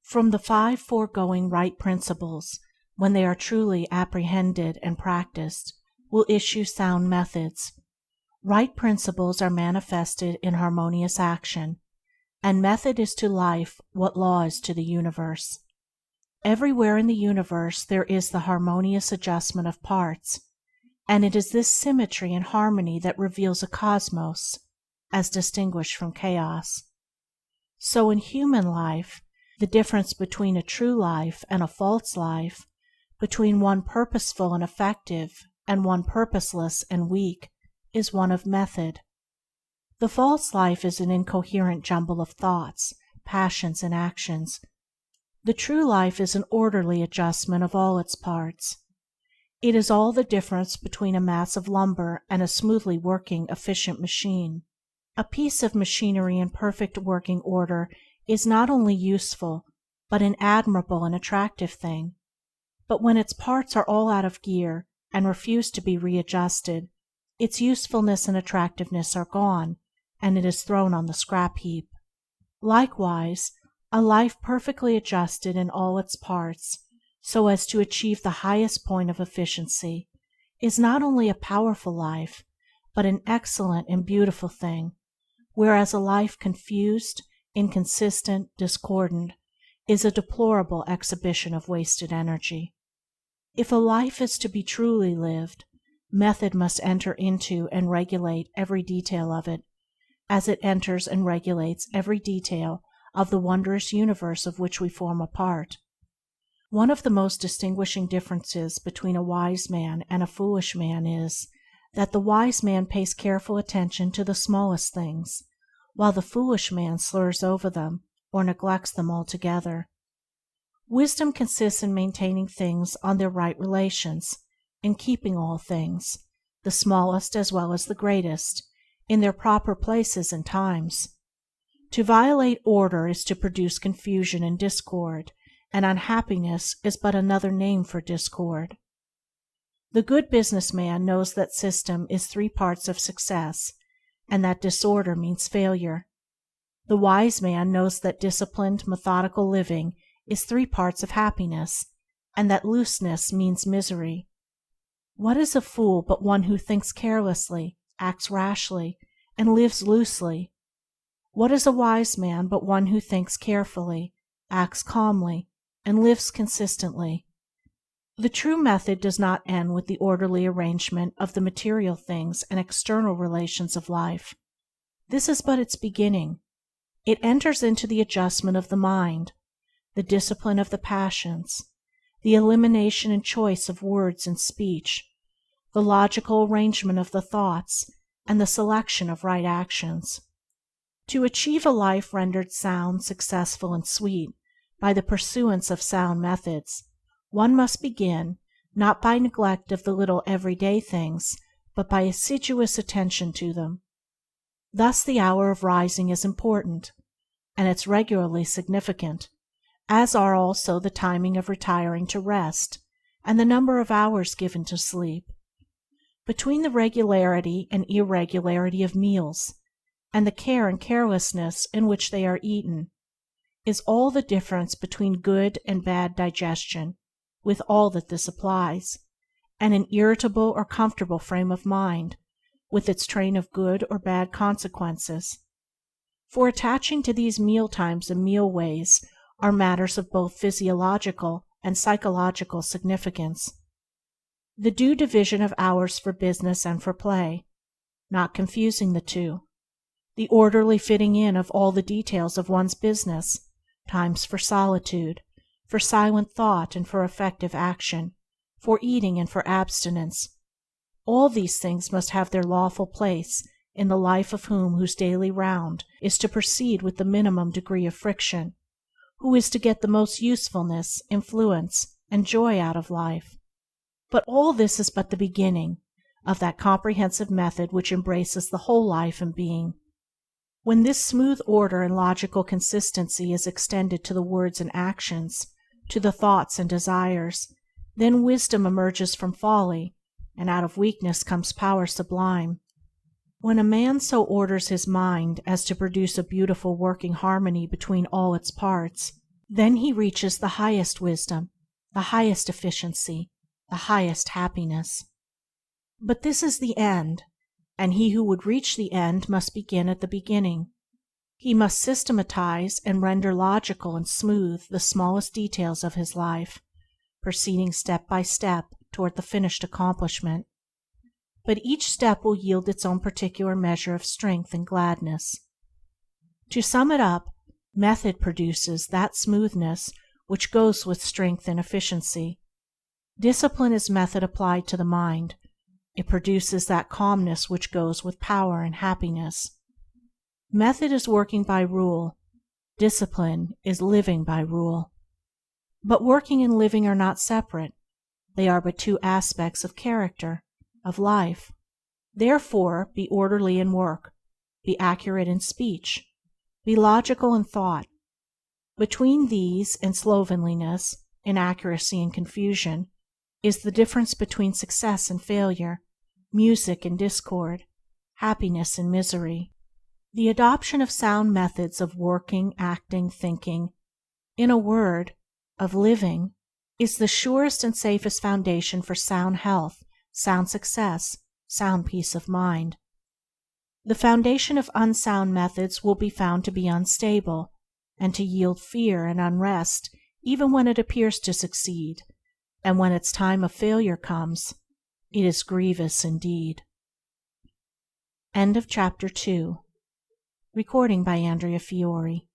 From the 5 foregoing right principles, when they are truly apprehended and practiced, will issue sound methods. Right principles are manifested in harmonious action, and method is to life what law is to the universe. Everywhere in the universe there is the harmonious adjustment of parts, and it is this symmetry and harmony that reveals a cosmos, as distinguished from chaos. So in human life, the difference between a true life and a false life, between one purposeful and effective and one purposeless and weak, is one of method. The false life is an incoherent jumble of thoughts, passions, and actions. The true life is an orderly adjustment of all its parts. It is all the difference between a mass of lumber and a smoothly working, efficient machine. A piece of machinery in perfect working order is not only useful, but an admirable and attractive thing. But when its parts are all out of gear and refuse to be readjusted, its usefulness and attractiveness are gone, and it is thrown on the scrap heap. Likewise, a life perfectly adjusted in all its parts, so as to achieve the highest point of efficiency, is not only a powerful life, but an excellent and beautiful thing, whereas a life confused, inconsistent, discordant, is a deplorable exhibition of wasted energy. If a life is to be truly lived, method must enter into and regulate every detail of it, as it enters and regulates every detail of the wondrous universe of which we form a part. One of the most distinguishing differences between a wise man and a foolish man is that the wise man pays careful attention to the smallest things, while the foolish man slurs over them or neglects them altogether. Wisdom consists in maintaining things on their right relations, in keeping all things, the smallest as well as the greatest, in their proper places and times. To violate order is to produce confusion and discord, and unhappiness is but another name for discord. The good business man knows that system is 3 parts of success, and that disorder means failure. The wise man knows that disciplined, methodical living is 3 parts of happiness, and that looseness means misery. What is a fool but one who thinks carelessly, acts rashly, and lives loosely? What is a wise man but one who thinks carefully, acts calmly, and lives consistently? The true method does not end with the orderly arrangement of the material things and external relations of life. This is but its beginning. It enters into the adjustment of the mind, the discipline of the passions, the elimination and choice of words and speech, the logical arrangement of the thoughts, and the selection of right actions. To achieve a life rendered sound, successful, and sweet by the pursuance of sound methods, one must begin, not by neglect of the little everyday things, but by assiduous attention to them. Thus the hour of rising is important, and it's regularly significant, as are also the timing of retiring to rest, and the number of hours given to sleep. Between the regularity and irregularity of meals, and the care and carelessness in which they are eaten, is all the difference between good and bad digestion, with all that this applies, and an irritable or comfortable frame of mind, with its train of good or bad consequences. For attaching to these meal times and meal ways are matters of both physiological and psychological significance. The due division of hours for business and for play, not confusing the two. The orderly fitting in of all the details of one's business, times for solitude, for silent thought and for effective action, for eating and for abstinence. All these things must have their lawful place in the life of him whose daily round is to proceed with the minimum degree of friction, who is to get the most usefulness, influence, and joy out of life. But all this is but the beginning of that comprehensive method which embraces the whole life and being. When this smooth order and logical consistency is extended to the words and actions, to the thoughts and desires, then wisdom emerges from folly, and out of weakness comes power sublime. When a man so orders his mind as to produce a beautiful working harmony between all its parts, Then he reaches the highest wisdom, the highest efficiency, the highest happiness. But this is the end, and he who would reach the end must begin at the beginning. He must systematize and render logical and smooth the smallest details of his life, proceeding step by step toward the finished accomplishment. But each step will yield its own particular measure of strength and gladness. To sum it up, method produces that smoothness which goes with strength and efficiency. Discipline is method applied to the mind. It produces that calmness which goes with power and happiness. Method is working by rule. Discipline is living by rule. But working and living are not separate. They are but two aspects of character, of life. Therefore, be orderly in work, be accurate in speech, be logical in thought. Between these and slovenliness, inaccuracy and confusion, is the difference between success and failure, music and discord, happiness and misery. The adoption of sound methods of working, acting, thinking, in a word, of living, is the surest and safest foundation for sound health, sound success, sound peace of mind. The foundation of unsound methods will be found to be unstable, and to yield fear and unrest even when it appears to succeed, and when its time of failure comes, it is grievous indeed. End of chapter 2. Recording by Andrea Fiore.